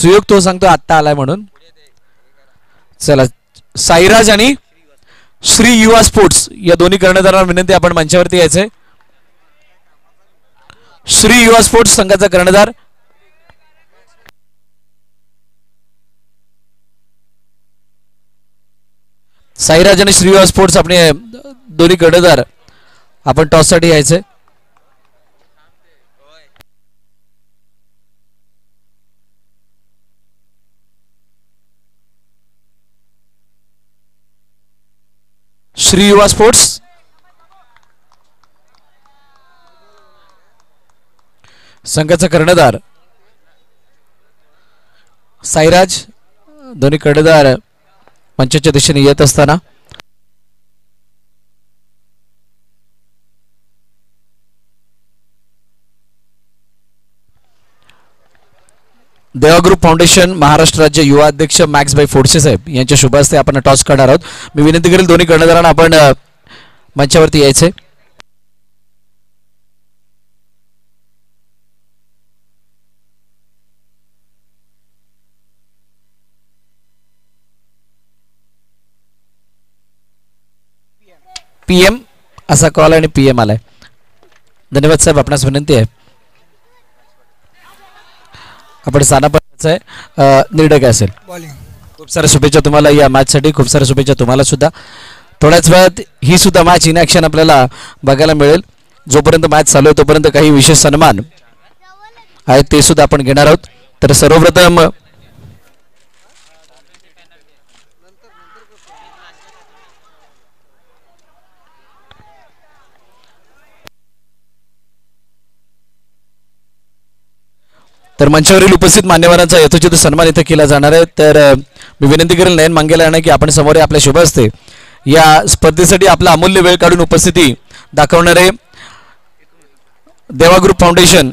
सुयोग तो सांगतो आत्ता आलाय म्हणून. चला साईराज आणि श्री युवा स्पोर्ट्स या दोन्ही कर्णधारांना विनंती आपण मंचावरती यायचंय. श्री युवा स्पोर्ट्स संघाचा कर्णधार साईराज आणि श्री युवा स्पोर्ट्स आपण दोन्ही कर्णधार आपण टॉस साठी यायचंय. श्री युवा स्पोर्ट्स संघाचा कर्णधार साईराज दोन्ही कर्णधार मंचाच्या दिशेने येत असताना देवा ग्रुप फाउंडेशन महाराष्ट्र राज्य युवा अध्यक्ष मॅक्स भाई फोडसे साहेब यांच्या शुभ हस्ते आपण टॉस करणार आहोत. मी विनंती करेल दोन्ही कर्णधारांना आपण मंचावरती यायचे. PM असा कॉल आणि PM आलाय. धन्यवाद साहेब, आपणास विनंती आहे आपण सानापणाचं आहे निर्णय असेल. खूप साऱ्या शुभेच्छा तुम्हाला या मॅच साठी. खूप साऱ्या शुभेच्छा तुम्हाला सुद्धा. थोड्याच वेळात ही सुद्धा मॅच इन ॲक्शन आपल्याला बघायला मिळेल. जोपर्यंत मॅच चालू आहे तोपर्यंत काही विशेष सन्मान आहेत ते सुद्धा आपण घेणार आहोत. तर सर्वप्रथम मंचावरील उपस्थित मान्यवरांचा यथोचित सन्मान इथे केला जाणार आहे. तर मी विनंती करेल नयन मंगेला यांना की आपण समोर आपल्या शुभ हस्ते या स्पर्धेसाठी आपला अमूल्य वेळ काढून उपस्थिती दाखवणारे देवा ग्रुप फाउंडेशन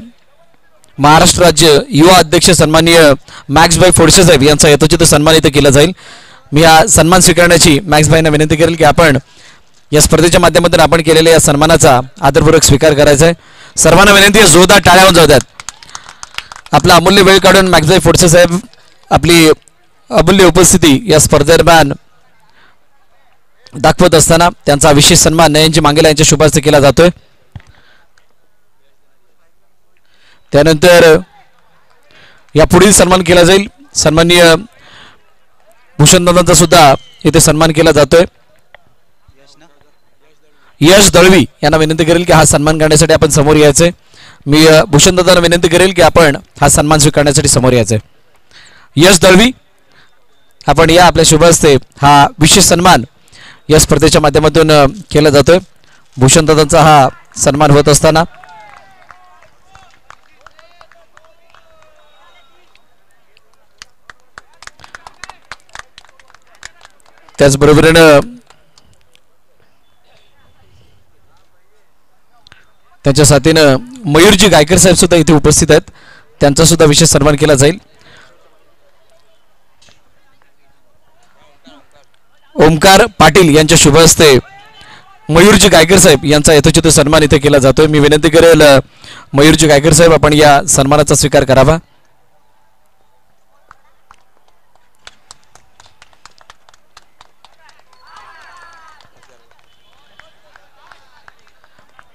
महाराष्ट्र राज्य युवा अध्यक्ष सन्माननीय मॅक्स भाई फोडसे साहेब यांचा यथोचित सन्मान इथे केला जाईल. मी हा सन्मान स्वीकारण्याची मॅक्स भाईंना विनंती करेल की आपण या स्पर्धेच्या माध्यमातून आपण केलेल्या या सन्मानाचा आदरपूर्वक स्वीकार करायचा आहे. सर्वांना विनंती आहे जोरदार टाळ्या होऊन जाऊ द्यात. आपला अमूल्य वेळ काढून मॅक्स भाई फोडसे साहेब आपली अमूल्य उपस्थिती या स्पर्धेदरम्यान दाखवत असताना त्यांचा विशेष सन्मान नयनजी मंगेला यांच्या शुभ हस्ते केला जातोय. त्यानंतर या पुढील सन्मान केला जाईल. सन्माननीय भूषणदादांचा सुद्धा इथे सन्मान केला जातोय. यश दळवी यांना विनंती करेल की हा सन्मान करण्यासाठी आपण समोर यायचंय. मी भूषणदादांना विनंती करेल की आपण हा सन्मान स्वीकारण्यासाठी समोर यायचंय. यश दळवी आपण या आपल्या शुभ हस्ते हा विशेष सन्मान या स्पर्धेच्या माध्यमातून केला जातोय. भूषणदादांचा हा सन्मान होत असताना त्याचबरोबरीनं त्यांच्या साथीनं मयूरजी गायकर साहेब सुद्धा इथे उपस्थित आहेत. त्यांचा सुद्धा विशेष सन्मान केला जाईल. ओमकार पाटील यांच्या शुभ हस्ते मयूरजी गायकर साहेब यांचा यथोचित सन्मान इथे केला जातोय. मी विनंती करेल मयूरजी गायकर साहेब आपण या सन्मानाचा स्वीकार करावा.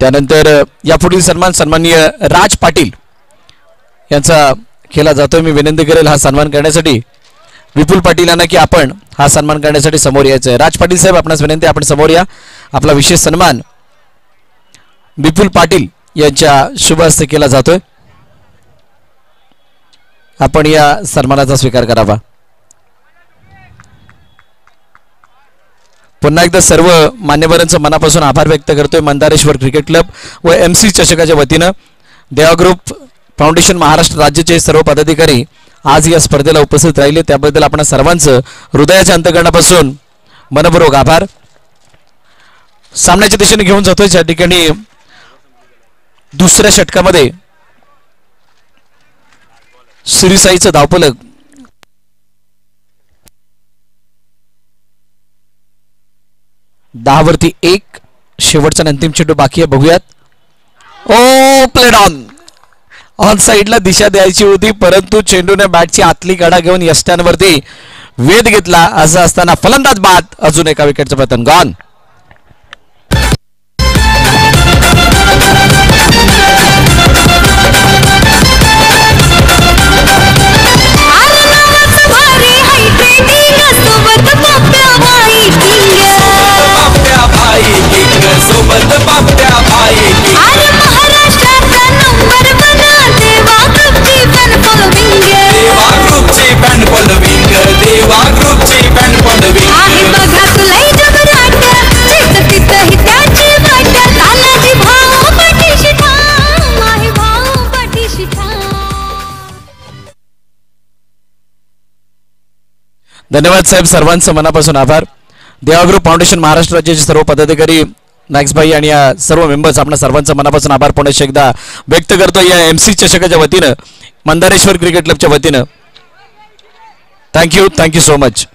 त्यानंतर यापुढील सन्मान सन्माननीय राज पाटील यांचा केला जातोय. मी विनंती करेल हा सन्मान करण्यासाठी विपुल पाटील यांना की आपण हा सन्मान करण्यासाठी समोर यायचं आहे. राज पाटील साहेब आपणास विनंती आपण समोर या. आपला विशेष सन्मान विपुल पाटील यांच्या शुभ हस्ते केला जातोय. आपण या सन्मानाचा स्वीकार करावा. पुन्हा एकदा सर्व मान्यवरांचं मनापासून आभार व्यक्त करतोय. मंदारेश्वर क्रिकेट क्लब व MC चषकाच्या वतीनं देवा ग्रुप फाउंडेशन महाराष्ट्र राज्याचे सर्व पदाधिकारी आज या स्पर्धेला उपस्थित राहिले त्याबद्दल आपण सर्वांचं हृदयाच्या अंतःकरणापासून मनपूर्वक आभार. सामन्याच्या दिशेने घेऊन जातोय. या ठिकाणी दुसऱ्या षटकामध्ये श्रीसाईचं धावफलक 10 वरती 1. शेवटचा अंतिम चेंडू बाकी आहे. बघूयात. ओ प्लेड ऑन ऑन साइडला दिशा द्यायची होती, परंतु चेंडूने बॅटची आतली कडा घेऊन यष्ट्यांवरती वेध घेतला. असं असताना फलंदाज बाद, अजून एका विकेटचं पतन. गॉन. धन्यवाद साहेब, सर्वांचं मनापासून आभार. देवा ग्रुप फाउंडेशन महाराष्ट्र राज्याचे सर्व पदाधिकारी, मॅक्स भाई आणि या सर्व मेंबर्स, आपण सर्वांचं मनापासून आभार पुन्हा एकदा व्यक्त करतो या MC चषकाच्या वतीनं, मंदारेश्वर क्रिकेट क्लबच्या वतीनं. Thank you so much.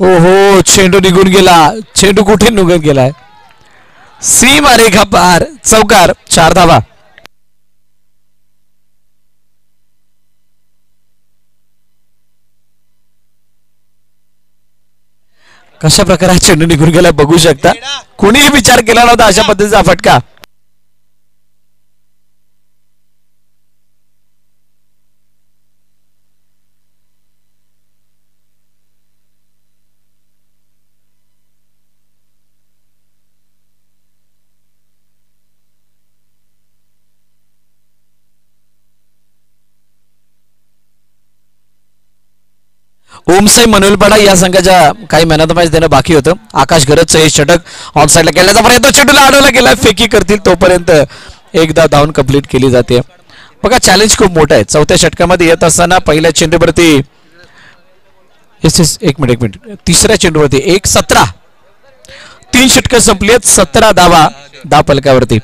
ओहो, चेंडू निघून गेला. चेंडू कुठे निघून गेलाय? सीमा रेखा पार, चौकार, 4 धावा. कशा प्रकारे चेंडू निघून गेला बघू शकता. कोणीही विचार केला नव्हता अशा पद्धतीचा फटका. ओमसाई मनोलपाडा या संघाच्या काही मॅन ऑफ द मॅच देणं बाकी होतं. आकाश गरजचं हे षटक ऑन साइडला केल्याचा प्रयत्न, चेंडूला अडवला गेला. फेकी करतील तोपर्यंत एकदा धावून कंप्लीट केली जाते. बघा, चॅलेंज खूप मोठं आहे. चौथ्या षटकामध्ये येत असताना पहिल्या चेंडूवरती एक मिनिट तिसऱ्या चेंडूवरती 17 3 षटकं संपली आहेत. 17 धावा धाव फलकावरती.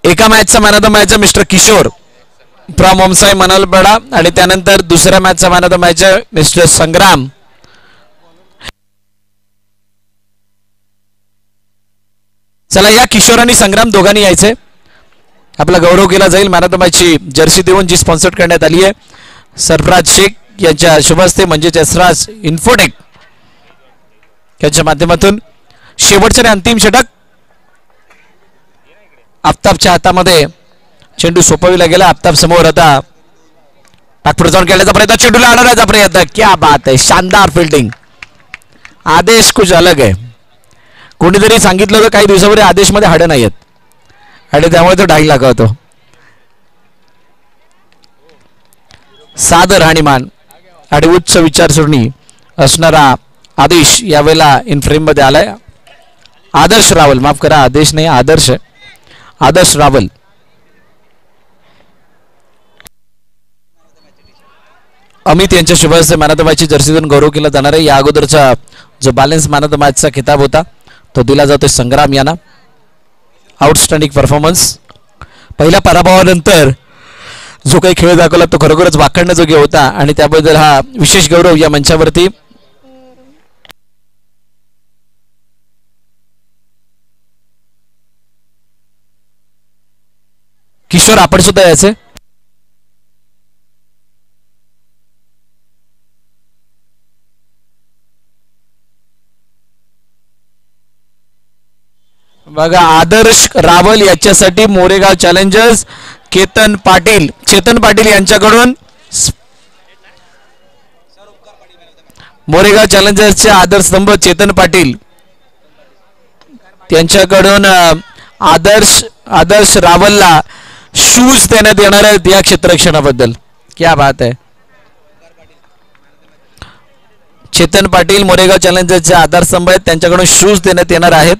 एका मॅचचा man of the match mister Kishor from Omsai Manolpada आणि त्यानंतर दुसऱ्या मॅचचा man of the match mister Sangram. चला, या किशोर आणि संग्राम दोघांनी यायचे. आपला गौरव केला जाईल. मॅन ऑफ द मॅचची जर्सी देऊन जी स्पॉन्सर करण्यात आली आहे सरफराज शेख यांच्या शुभ हस्ते, म्हणजे जसराज इन्फोटेक यांच्या माध्यमातून. शेवटचे आणि अंतिम षटक. आफताबच्या हातामध्ये चेंडू सोपविला गेला. आफताब समोर आता पाठपुढे जाऊन खेळण्याचा प्रयत्न, चेंडूला अडवण्याचा प्रयत्न. क्या बात आहे, शानदार फिल्डिंग. आदेश कुछ अलग आहे. कोणीतरी सांगितलं होतं काही दिवसापूर्वी आदेशमध्ये हाडं नाही आहेत आणि त्यामुळे तो डाई लागवतो. सादर राहणीमान आणि उच्च विचारसरणी असणारा आदेश यावेळेला इन फ्रेम मध्ये आलाय. आदर्श रावल, माफ करा, आदेश नाही, आदर्श रावल. अमित यांच्या शुभ हस्ते मॅन ऑफ द मॅचची जर्सी देऊन गौरव केला जाणार आहे. या अगोदरचा जो बॅलन्स मॅन ऑफ द मॅचचा खिताब होता तो दिला जातोय संग्राम यांना. Outstanding performance. पहिल्या पराभवानंतर जो काही खेळ दाखवला तो खरोखरच वाखाणण्याजोगे होता आणि त्याबद्दल हा विशेष गौरव या मंचावरती किशोर आपण सुद्धा यायचे. बघा आदर्श रावल याच्यासाठी मोरेगाव चॅलेंजर्स चेतन पाटील यांच्याकडून मोरेगाव चॅलेंजर्सचे आदर्शस्तंभ चेतन पाटील त्यांच्याकडून आदर्श रावलला शूज देण्यात येणार आहेत या क्षेत्ररक्षणाबद्दल. क्या बात आहे. चेतन पाटील मोरेगाव चॅलेंजर्सचे आधारस्तंभ आहेत त्यांच्याकडून शूज देण्यात येणार आहेत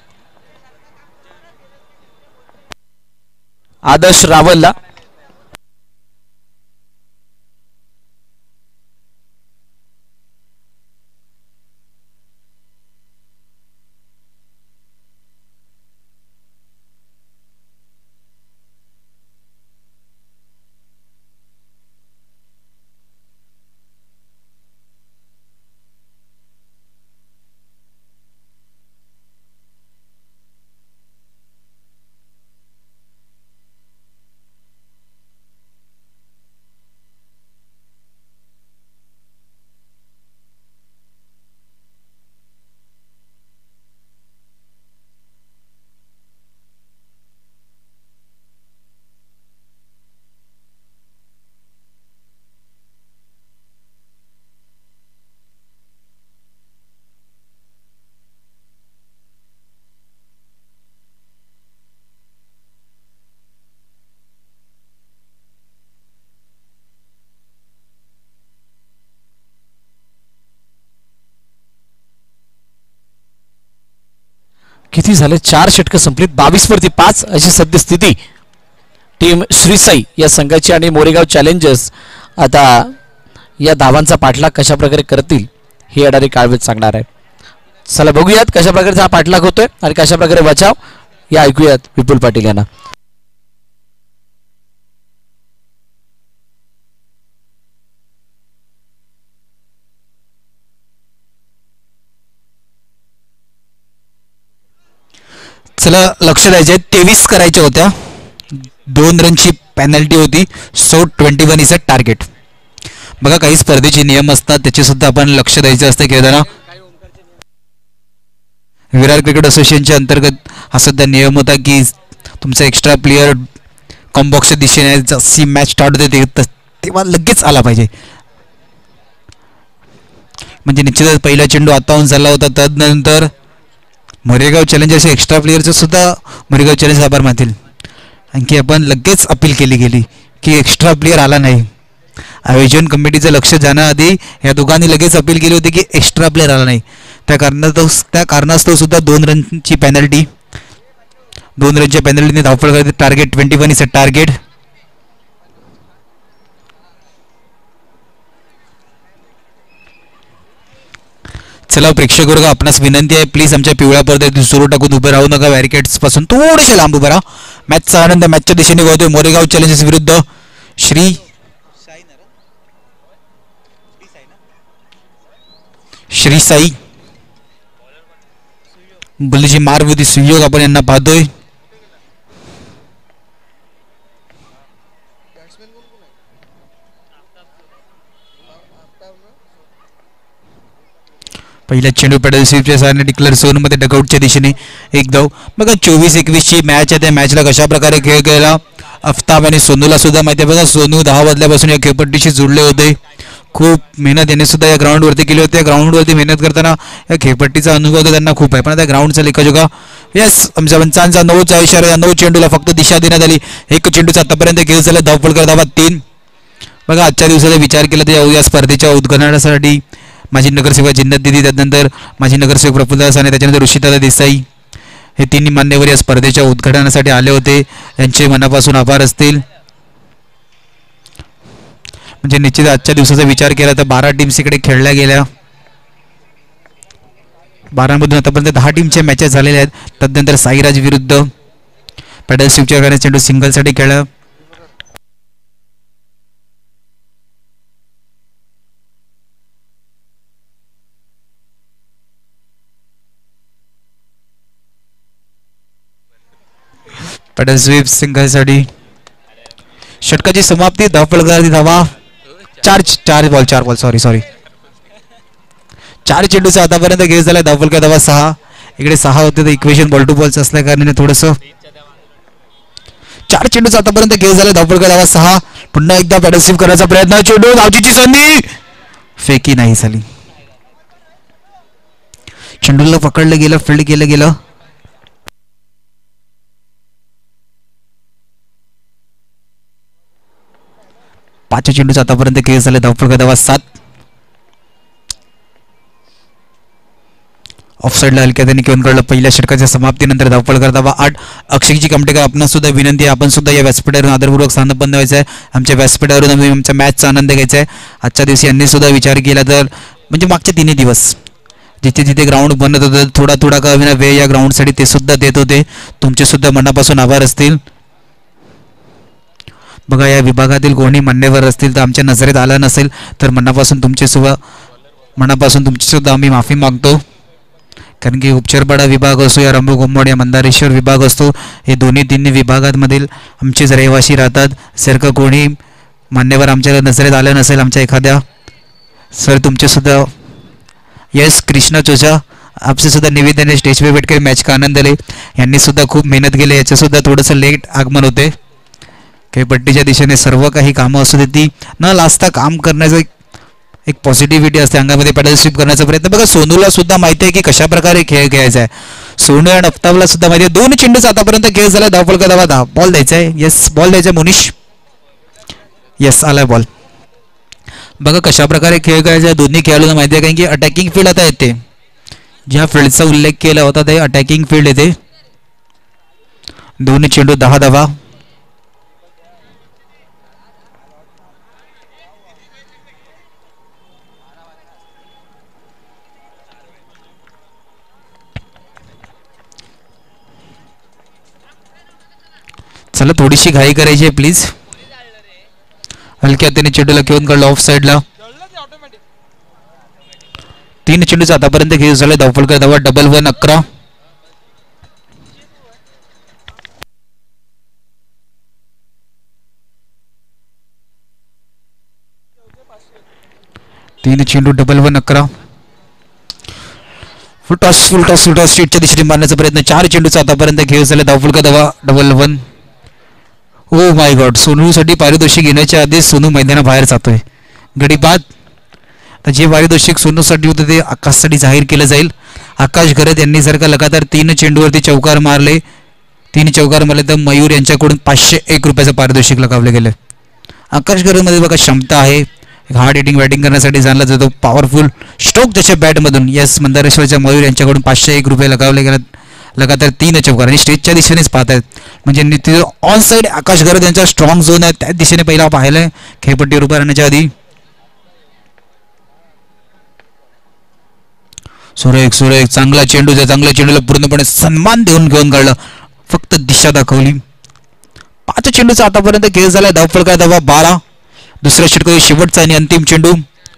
आदर्श रावलला. किती झाले 4 षटकं संपलीत 22 वरती 5 अशी सद्यस्थिती टीम श्रीसाई या संघाची. आणि मोरेगाव चॅलेंजर्स आता या धावांचा पाठलाग कशा प्रकारे करतील हे येणारी काळवेत सांगणार आहे. चला बघूयात कशा प्रकारचा हा पाठलाग होतोय आणि कशा प्रकारे बचाव या ऐकूयात विपुल पाटील यांना. चला लक्ष द्यायचे 23 करायच्या होत्या 2 रनची पेनल्टी होती. So 21 is a target. बघा काही स्पर्धेचे नियम असतात त्याचे सुद्धा आपण लक्ष द्यायचे असते खेळताना. विरार क्रिकेट असोसिएशनच्या अंतर्गत हा सध्या नियम होता की तुमचा एक्स्ट्रा प्लेयर कॉम्बॉक्सच्या दिशेने जशी मॅच स्टार्ट होते तेव्हा लगेच आला पाहिजे. म्हणजे निश्चितच पहिला चेंडू आताहून झाला होता. तदनंतर मोरेगाव चॅलेंजर्स एक्स्ट्रा प्लेयरचं सुद्धा मोरेगाव चॅलेंजर्स आभार मानतील. आणखी आपण लगेच अपील केली गेली की एक्स्ट्रा प्लेयर आला नाही. आयोजन कमिटीचं लक्ष जाण्याआधी या दोघांनी लगेच अपील केली होती की एक्स्ट्रा प्लेयर आला नाही. त्या कारणास्तव सुद्धा 2 रनची पेनल्टी 2 रनच्या पेनल्टीने धावपळ करते. Target 21 is a target. चला प्रेक्षक वर्ग आपणास विनंती आहे प्लीज आमच्या पिवळ्या पडद्यात सुरू टाकून उभे राहू नका. बॅरिकेड्स पासून थोडेसे लांब उभे राहा. मॅचचा आनंद मॅचच्या दिशेने वळतोय. मोरेगाव चॅलेंजर्स विरुद्ध श्री साई. बल्लीची मारविधी सुयोग आपण यांना पाहतोय. पहिल्या चेंडू पॅडल स्वीपच्या सहाय्याने डिक्लेअर झोनमध्ये डगआउटच्या दिशेने एक धाव. बघा 24-21ची मॅच आहे. त्या मॅचला कशा प्रकारे खेळ केला अफ्ताब आणि सोनूला सुद्धा माहिती आहे. बघा सोनू 10 वाजल्यापासून या खेळपट्टीशी जुळले होते. खूप मेहनत याने सुद्धा या ग्राउंडवरती केली होती. या ग्राउंडवरती मेहनत करताना या खेळपट्टीचा अनुभव तर त्यांना खूप आहे. पण त्या ग्राउंडचा लेखाजोखा येस आमच्या पंचांचा 9चा इशारा. या 9 चेंडूला फक्त दिशा देण्यात आली. 1 चेंडूचा आतापर्यंत खेळ झाला. धावपळ धावा 3. बघा आजच्या दिवसाचा विचार केला तर या स्पर्धेच्या उद्घाटनासाठी माजी नगरसेवक जिन्नत दिदी त्यानंतर माजी नगरसेवक प्रफुल्लदास आणि त्याच्यानंतर ऋषिदादा देसाई हे तिन्ही मान्यवर या स्पर्धेच्या उद्घाटनासाठी आले होते. यांचे मनापासून आभार असतील. म्हणजे निश्चित आजच्या दिवसाचा विचार केला तर 12 टीम्स इकडे खेळल्या गेल्या. 12 आतापर्यंत 10 टीमच्या मॅचेस झालेल्या आहेत. तदनंतर साईराज विरुद्ध पॅडल स्विपच्या चेंडू सिंगलसाठी खेळला. पॅडल स्वीप सिंगलसाठी षटकाची समाप्ती धावफलकावरती धावा चार बॉल सॉरी 4 चेंडूचा आतापर्यंत गेस झालाय धावफलका धावा 6. इकडे 6 होते तर इक्वेशन बॉल टू बॉलचं असल्या कारणाने थोडस 4 चेंडूचा आतापर्यंत गेस झालाय धावफलका धावा 6. पुन्हा एकदा पॅडल स्वीप करण्याचा प्रयत्न चेंडू धावचीची संधी फेकी नाही झाली. चेंडूला पकडलं गेलं फील्ड केलं गेलं. पाचव्या चेंडूचा आतापर्यंत खेळ झाले धावफलका धावा 7. ऑफसाईडला हलक्या त्यांनी घेऊन काढलं. पहिल्या षटकाच्या समाप्तीनंतर धावफलका धावा 8. अक्षयजी कमटेकर आपणास सुद्धा विनंती आहे, आपण सुद्धा या व्यासपीठावरून आदरपूर्वक स्थान बनवायचं आहे. आमच्या व्यासपीठावरून आम्ही आमच्या मॅचचा आनंद घ्यायचा आहे. आजच्या दिवशी यांनी सुद्धा विचार केला तर म्हणजे मागच्या 3 दिवस जिथे जिथे ग्राउंड बनत होतं थोडा का विना वेळ या ग्राउंडसाठी ते सुद्धा देत होते. तुमचे सुद्धा मनापासून आभार असतील. बघा या विभागातील कोणी मान्यवर असतील तर आमच्या नजरेत आला नसेल तर मनापासून तुमची सुद्धा आम्ही माफी मागतो. कारण की उपचारपाडा विभाग असो या रंभूगोंबड या मंदारेश्वर विभाग असतो, हे दोन्ही 3 विभागांमधील आमचेच रहिवासी राहतात. जर का कोणी मान्यवर आमच्या नजरेत आलं नसेल आमच्या एखाद्या सर तुमचे सुद्धा यस कृष्णा चोचा आपसे सुद्धा निवेदन आहे. स्टेज पे बैठकर मॅच का आनंद ले. यांनी सुद्धा खूप मेहनत केली. याचं सुद्धा थोडंसं लेट आगमन होते. खेळपट्टीच्या दिशेने सर्व काही कामं असू दे ती न लाजता काम करण्याचं एक पॉझिटिव्हिटी असते. अंगामध्ये पॅडल स्वीप करण्याचा प्रयत्न. बघा सोनूला सुद्धा माहिती आहे की कशा प्रकारे खेळ खेळायचा आहे. सोनू आणि अफ्ताबला सुद्धा माहिती आहे. 2 चेंडूच आतापर्यंत खेळ झाला. धावफलका धावा 10. बॉल द्यायचा आहे. येस बॉल द्यायचा मोनिश. येस आलाय बॉल. बघा कशा प्रकारे खेळ खेळायचा आहे दोन्ही खेळाडूंना माहिती आहे. कारण की अटॅकिंग फील्ड आता येते. ज्या फील्डचा उल्लेख केला होता ते अटॅकिंग फील्ड येते. 2 चेंडू 10 धावा. चला थोडीशी घाई करायची आहे प्लीज. हलक्या त्याने चेंडूला घेऊन काढलं ऑफ साईडला. 3 चेंडूचा आतापर्यंत खेळ झाला. धावफलका धावा 11. 3 चेंडू 11. फुलटॉस स्ट्रीटच्या दिशेने मारण्याचा प्रयत्न. 4 चेंडूचा आतापर्यंत खेळ झाला. धावफलका धावा 11. Oh my God. सोनूसाठी पारितोषिक घेण्याच्या आधी सोनू मैदानाबाहेर जातोय. गडीपात तर जे पारितोषिक सोनूसाठी होतं ते आकाशसाठी जाहीर केलं जाईल. आकाश गरज यांनी जर का लगातार 3 चेंडूवरती चौकार मारले 3 चौकार मारले तर मयूर यांच्याकडून 501 रुपयाचं पारितोषिक लगावले गेलं. आकाश गरजमध्ये बघा क्षमता आहे. हार्ड हिटिंग बॅटिंग करण्यासाठी जाणला जातो. पॉवरफुल स्ट्रोक त्याच्या बॅटमधून. यस मंदारेश्वरच्या मयूर यांच्याकडून 501 रुपये लगावले गेले. लगातार 3 चौकार आणि स्टेजच्या दिशेनेच पाहत आहेत. म्हणजे ऑन साईड आकाश गरज यांचा स्ट्रॉंग झोन आहे त्या दिशेने पहिला पाहिलंय खेळपट्टीवर उभा राहण्याच्या आधी. सुरेख चांगला चेंडूला पूर्णपणे सन्मान देऊन घेऊन काढलं. फक्त दिशा दाखवली. 5 चेंडूचा आतापर्यंत खेळ झाला. धावफलका धावा 12. दुसऱ्या षटकाचा शेवटचा आणि अंतिम चेंडू.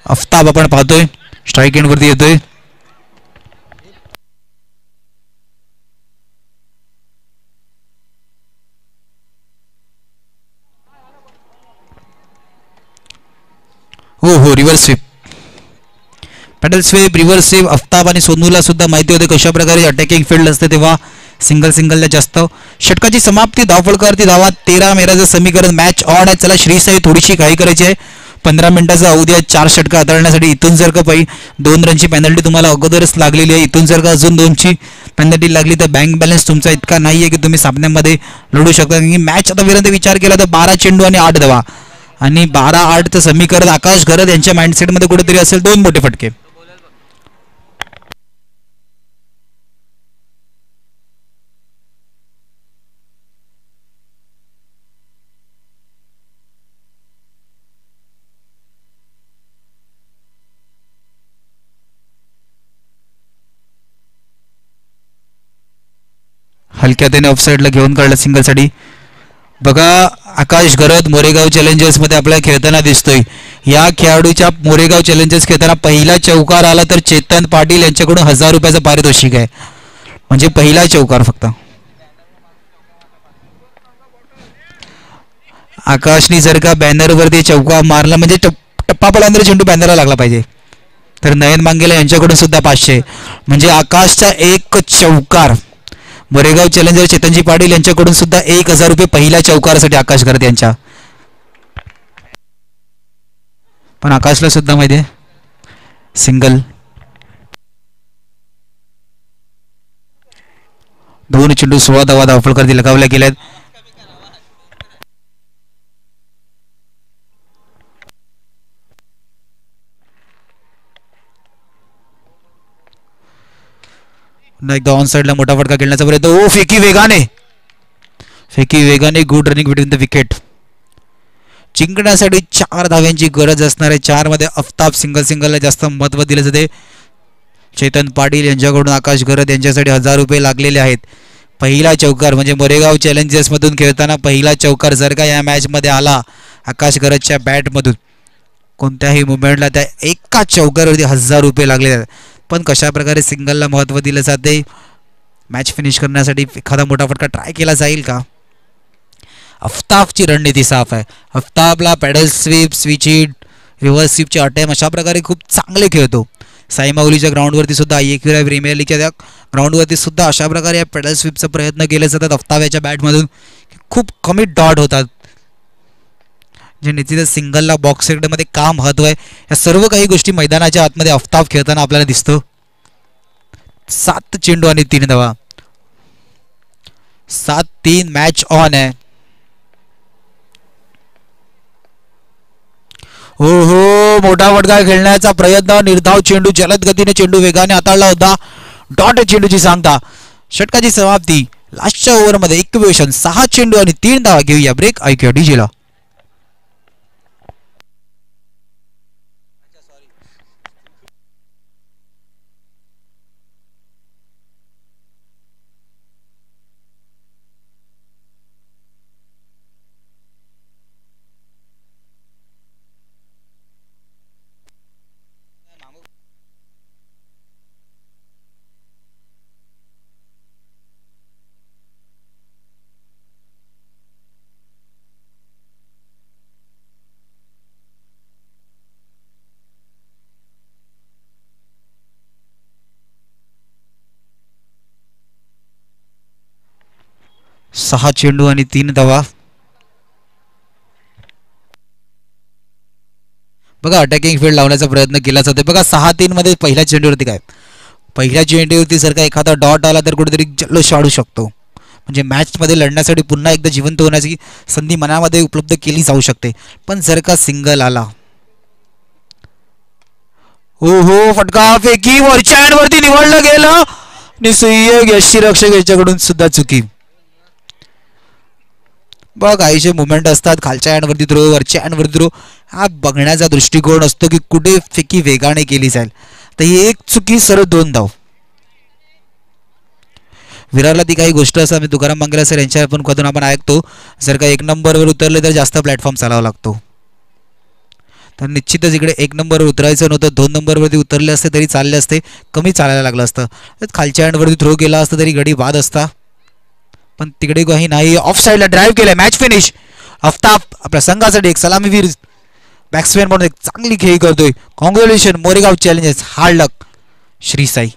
अफ्ताब आपण पाहतोय स्ट्राईक एंड वरती येतोय. हो reverse sweep. Paddle sweep reverse sweep. Aftab आणि सोनूला सुद्धा माहिती होते कशा प्रकारे अटॅकिंग फील्ड असते तेव्हा सिंगलला जास्त. षटकाची समाप्ती धावफलकावरती धावा 13 मेराचं समीकरण. मॅच ऑन आहे. चला श्रीसाई थोडीशी घाई करायची आहे. 15 मिनिटाचा अवधी आहे. 4 षटकं हाताळण्यासाठी. इथून जर का 2 रनची पेनल्टी तुम्हाला अगोदरच लागलेली आहे. इथून जर का अजून 2ची पेनल्टी लागली तर बँक बॅलन्स तुमचा इतका नाही आहे की तुम्ही सामन्यामध्ये लढू शकता. मॅच आतापर्यंत विचार केला तर 12 चेंडू आणि 8 धावा आणि 12-8चं समीकरण आकाश गरज यांच्या माइंडसेटमध्ये कुठेतरी असेल. 2 मोठे फटके. हलक्या त्याने ऑफसाईडला घेऊन काढला सिंगलसाठी. बघा आकाश गरज मोरेगाव चॅलेंजर्समध्ये आपल्याला खेळताना दिसतोय. या खेळाडूच्या मोरेगाव चॅलेंजर्स खेळताना पहिला चौकार आला तर चेतन पाटील यांच्याकडून 1000 रुपयाचं पारितोषिक आहे. म्हणजे पहिला चौकार फक्त. आकाशनी जर का बॅनरवरती चौका मारला म्हणजे टप्पा पडल्यानंतर चेंडू बॅनरला लागला पाहिजे. तर नयन मांगेला यांच्याकडून सुद्धा 500 म्हणजे आकाशचा एक चौकार. मोरेगाव चॅलेंजर चेतनजी पाटील यांच्याकडून सुद्धा 1000 रुपये पहिल्या चौकारासाठी आकाश करत यांच्या. पण आकाशला सुद्धा माहिती आहे सिंगल. 2 चेंडू 16 धावा धावफलकर लगावल्या गेल्यात. एकदा ऑन साइडला मोठा फटका खेळण्याचा प्रयत्न. ओ फेकी वेगाने good running between the wicket. जिंकण्यासाठी 4 धाव्यांची गरज असणार आहे. 4 मध्ये अफ्ताब सिंगलला जास्त महत्व दिले जाते. चेतन पाटील यांच्याकडून आकाश गरज यांच्यासाठी 1000 रुपये लागलेले आहेत. पहिला चौकार म्हणजे मोरेगाव चॅलेंजर्स मधून खेळताना पहिला चौकार जर का या मॅच मध्ये आला आकाश गरजच्या बॅट मधून कोणत्याही मुवमेंटला त्या एका चौकारावरती 1000 रुपये लागले आहेत. पण कशा प्रकारे सिंगलला महत्व दिलं जाते. मॅच फिनिश करण्यासाठी एखादा मोठा फटका ट्राय केला जाईल का. अफ्ताबची रणनीती साफ आहे. अफ्ताबला paddle sweep switch hit reverse स्वीपचे अटॅम अशा प्रकारे खूप चांगले खेळतो. साईमाऊलीच्या ग्राउंडवरती सुद्धा एकविरा प्रीमियर लीगच्या त्या ग्राउंडवरती सुद्धा अशा प्रकारे या पेडल स्वीपचा प्रयत्न केले जातात अफ्ताब्याच्या बॅटमधून. खूप कमी डॉट होतात जे निश्चितच सिंगलला बॉक्स सेगमेंटमध्ये का महत्व आहे. या सर्व काही गोष्टी मैदानाच्या आतमध्ये अफ्ताब खेळताना आपल्याला दिसतो. 7 चेंडू आणि 3 धावा. 7-3 मॅच ऑन आहे. हो मोठा फटका खेळण्याचा प्रयत्न. निर्धाव चेंडू जलद गतीने चेंडू वेगाने हाताळला होता. डॉट चेंडूची सांगता. षटकाची समाप्ती. लास्टच्या ओव्हरमध्ये इक्वेशन 6 चेंडू आणि 3 धावा. घेऊया ब्रेक. ऐकूया डीजेला. सहा चेंडू आणि 3 धावा. बघा अटॅकिंग फील्ड लावण्याचा प्रयत्न केला जातो. बघा 6-3 मध्ये पहिल्या चेंडूवरती काय पहिल्या चेंडूवरती जर का एखादा डॉट आला तर कुठेतरी जल्लोष वाढू शकतो. म्हणजे मॅच मध्ये लढण्यासाठी पुन्हा एकदा जिवंत होण्याची संधी मनामध्ये उपलब्ध केली जाऊ शकते. पण जर का सिंगल आला हो फटका फेकी वरच्या वरती निवडलं गेलं. निसह्य यष्टीरक्षक याच्याकडून सुद्धा चुकी. बघ काहीचे मुवमेंट असतात खालच्या हँडवरती थ्रो वरच्या हँडवरती थ्रो. हा बघण्याचा दृष्टिकोन असतो की कुठे फेकी वेगाने केली जाईल. तर ही एक चुकी सरळ 2 धाव. विरारला ती काही गोष्ट असतात मी तुकाराम मांगेला सर यांच्या पण कधून आपण ऐकतो जर का 1 नंबरवर उतरले तर जास्त प्लॅटफॉर्म चालावा लागतो. तर निश्चितच इकडे 1 नंबरवर उतरायचं नव्हतं. 2 नंबरवरती उतरले असते तरी चालले असते. कमी चालायला लागलं असतं. खालच्या हँडवरती थ्रो केला असता तरी गडी बाद असता. पण तिकडे काही नाही. ऑफ साईडला ड्राईव्ह केलाय. Match finish. अफ्ताब आपल्या संघासाठी एक सलामीवीर बॅट्समॅन म्हणून एक चांगली खेळी करतोय. Congratulation Moregaon challengers. Hard luck Shri Sai.